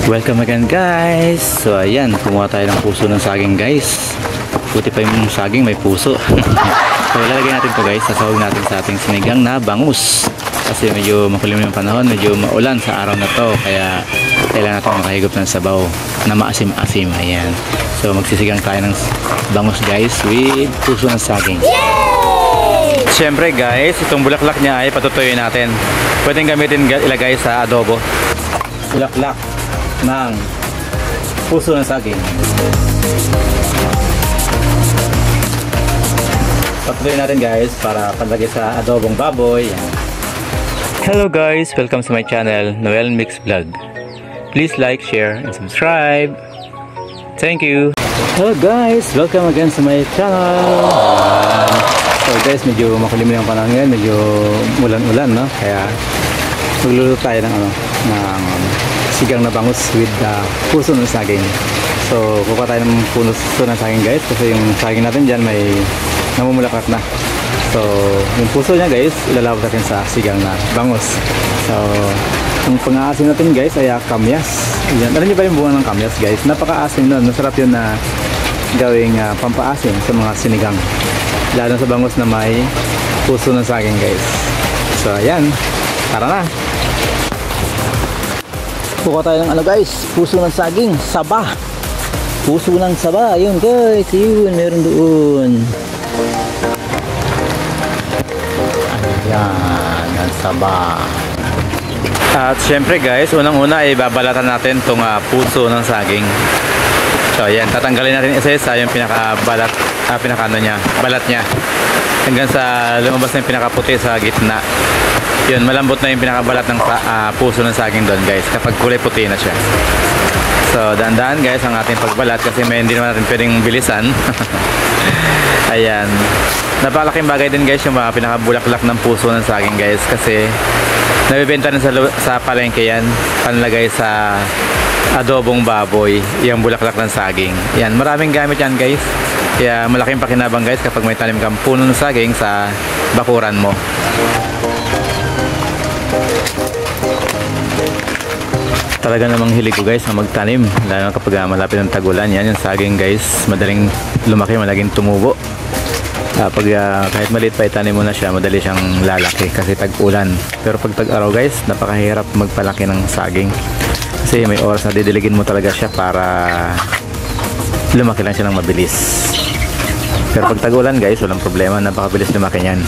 Welcome again guys. So ayan, kumuha tayo ng puso ng saging guys. Buti pa yung saging may puso. So ilalagay natin to guys, sasawag natin sa ating sinigang na bangus. Kasi medyo makulim yung panahon, medyo maulan sa araw na to. Kaya kailangan natin makahigop ng sabaw na maasim-asim. Ayan. So magsisigang tayo ng bangus guys with puso ng saging. Siyempre guys, itong bulaklak niya ay patutuyuin natin. Pwedeng gamitin ilagay sa adobo. Bulaklak ng puso ng saging. Patuloy natin guys para palagay sa adobong baboy. Hello guys, welcome to my channel, Noel Mix Vlog. Please like, share, and subscribe. Thank you. Hello guys, welcome again to my channel. So guys, medyo makulim yung panahon ngayon, medyo ulan-ulan, no? Kaya magluluto tayo ng sigang na bangus with puso ng saging. So kukuha tayo ng puso ng saging guys, kasi yung saging natin dyan may namumulaklak na. So yung puso niya guys, ilalabas natin sa sigang na bangus. So yung pang-aasim natin guys ay kamyas. Yan. Alam niyo ba yung bunga ng kamyas guys? Napaka-asim nun, masarap yun na gawing pampaasim sa mga sinigang, lalo sa bangus na may puso ng saging guys. So ayan, tara na. Kuha tayo ng guys, puso ng saging, saba. Puso ng saba, yun guys, yun, meron doon. Ayan, ang saba. At syempre guys, unang-una ay babalatan natin itong puso ng saging. So ayan, tatanggalin natin isa-isa yung pinakabalat, balat niya. Hanggang sa lumabas na yung pinakaputi sa gitna. Yun, malambot na yung pinakabalat ng puso ng saging doon guys, kapag kulay puti na siya. So dahan-dahan guys ang ating pagbalat, kasi may hindi naman natin pwedeng bilisan. Ayan, napakalaking bagay din guys yung mga pinakabulaklak ng puso ng saging guys, kasi nabibenta rin sa palengke yan, panlagay sa adobong baboy, yung bulaklak ng saging. Yan, maraming gamit yan guys, kaya malaking pakinabang guys kapag may tanim kang puno ng saging sa bakuran mo. Talaga namang hilig ko guys na magtanim, lalo kapag malapit ng tagulan. Yan yung saging guys, madaling lumaki, madaling tumubo. Kahit maliit pa itanim mo na siya, madali siyang lalaki kasi tag-ulan. Pero pag tag-araw guys, napakahirap magpalaki ng saging, kasi may oras na didiligin mo talaga siya para lumaki lang siya ng mabilis. Pero pag tag-ulan guys, walang problema, napakabilis lumaki niyan.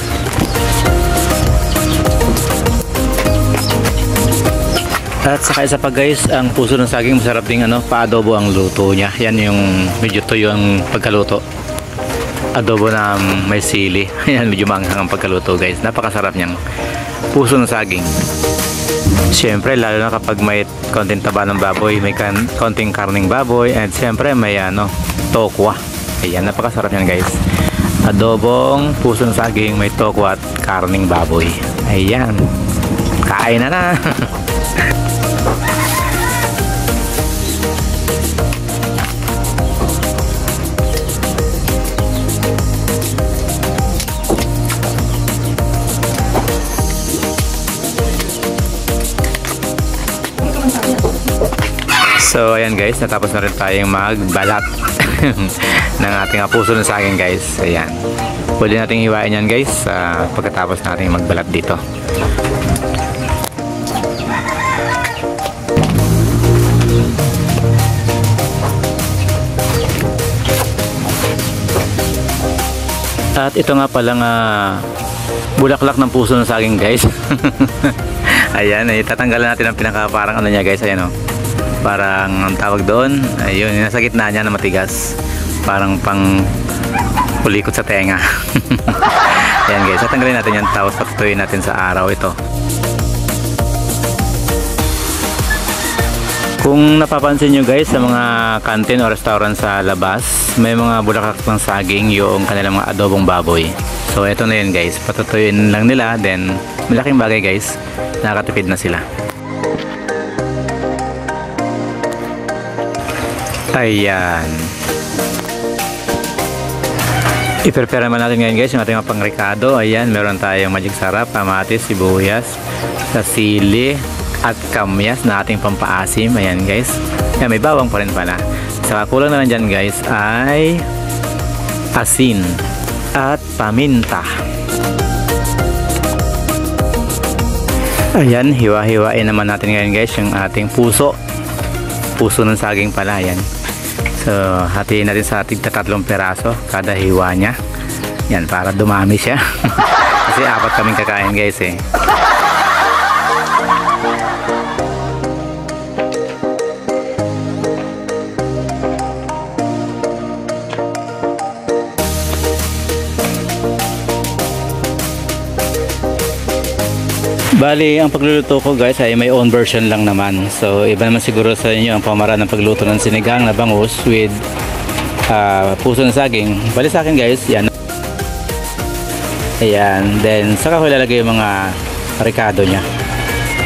At saka isa pa guys, ang puso ng saging masarap ding pa-adobo ang luto niya. Yan yung medyo tuyo ang pagkaluto. Adobo na may sili. Yan, medyo maanghang ang pagkaluto guys. Napakasarap niyang puso ng saging. Siyempre, lalo na kapag may konting taba ng baboy, may konting karning baboy, and siyempre may tokwa. Ayan, napakasarap yan guys. Adobong puso ng saging, may tokwa at karning baboy. Ayan, kain na. So ayan guys, natapos na rin tayong magbalat ng ating puso ng saging guys. Ayan, pwede nating hiwain yan guys pagkatapos nating magbalat dito. At ito nga palang bulaklak ng puso ng saging guys. Ayan, tatanggalan natin ang parang niya guys. Ayan parang ang tawag doon, ayun, nasa gitna niya na matigas, parang pang pulikot sa tenga. Ayan guys, tatanggalin natin yan, tapos patutuyin natin sa araw ito. Kung napapansin nyo guys, sa mga kantin o restaurant sa labas, may mga bulaklak ng saging yung kanilang mga adobong baboy. So ito na yun guys, patutuyin lang nila, then malaking bagay guys, nakakatipid na sila. Ayan, i-prepare naman natin ngayon guys yung ating mga pangrekado. Ayan, meron tayong magic sarap, kamatis, sibuyas, sasili, at kamyas na ating pampaasim. Ayan guys. Ayan, may bawang pa rin pala. Sa kulang na lang dyan guys ay asin at paminta. Ayan, hiwa-hiwain naman natin ngayon guys yung ating puso ng saging pala. Ayan. So hatiin natin sa ating 3 peraso kada hiwa nya. Yan, para dumami siya. Kasi 4 kaming kakain guys eh. Bali, ang pagluluto ko guys ay may own version lang naman. So, iba naman siguro sa inyo ang pamaraan ng pagluto ng sinigang na bangus with puso ng saging. Bali sa akin guys, yan. Ayan. Then, saka ko ilalagay yung mga ricado nya.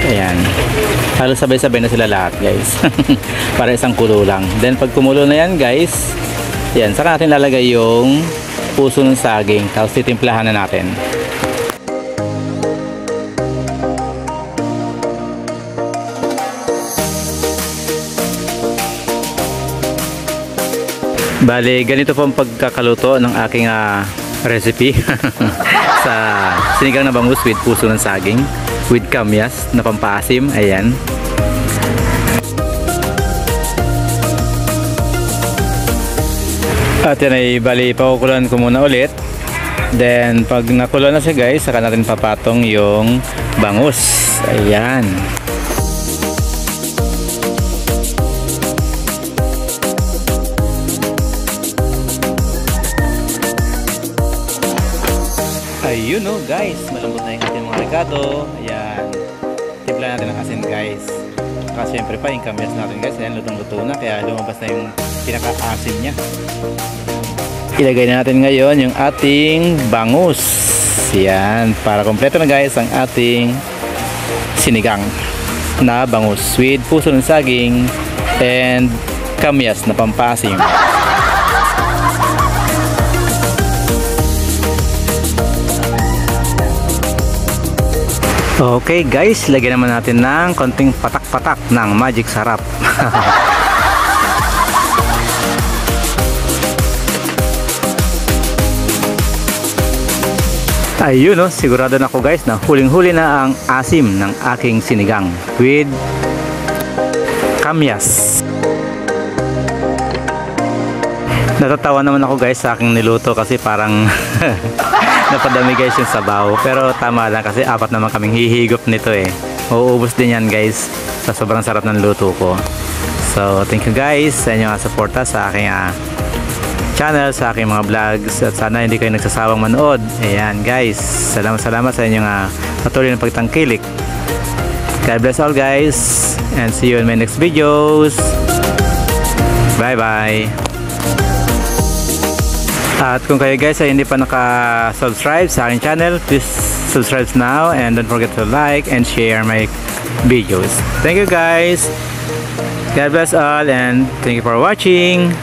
Ayan. Halos sabay-sabay na sila lahat guys. Para isang kulo lang. Then, pag kumulo na yan guys, yan. Saka natin lalagay yung puso ng saging. Tapos titimplahan na natin. Bale, ganito po ang pagkakaluto ng aking recipe sa sinigang na bangus with puso ng saging with kamyas na pampaasim. Ayan. At yan ay bali, pakukulan ko muna ulit. Then pag nakulo na siya guys, saka natin papatong yung bangus. Ayan. Ayun o guys, malambot na yung ating mga ricado. Ayan, timpla natin ang asin guys. Kasi syempre pa yung kamyas natin guys, ayan, lutong-luto na, kaya lumabas na yung pinaka-asin nya. Ilagay na natin ngayon yung ating bangus. Ayan, para kompleto na guys ang ating sinigang na bangus with puso ng saging and kamyas na pampasim. Okay guys, lagyan naman natin ng konting patak-patak ng magic sarap. Ayun no, sigurado na ako guys na huling-huli na ang asim ng aking sinigang with kamyas. Natatawa naman ako guys sa aking niluto kasi parang napadami guys yung sabaw, pero tama lang kasi 4 naman kaming hihigop nito eh. Uuubos din yan guys sa sobrang sarap ng luto ko. So thank you guys sa inyong suporta sa aking channel, sa aking mga vlogs, at sana hindi kayo nagsasawang manood. Ayan guys, salamat sa inyong patuloy na pagtangkilik. God bless all guys and see you in my next videos. Bye bye. At kung kayo guys ay hindi pa naka-subscribe sa aking channel, please subscribe now and don't forget to like and share my videos. Thank you guys. God bless all and thank you for watching.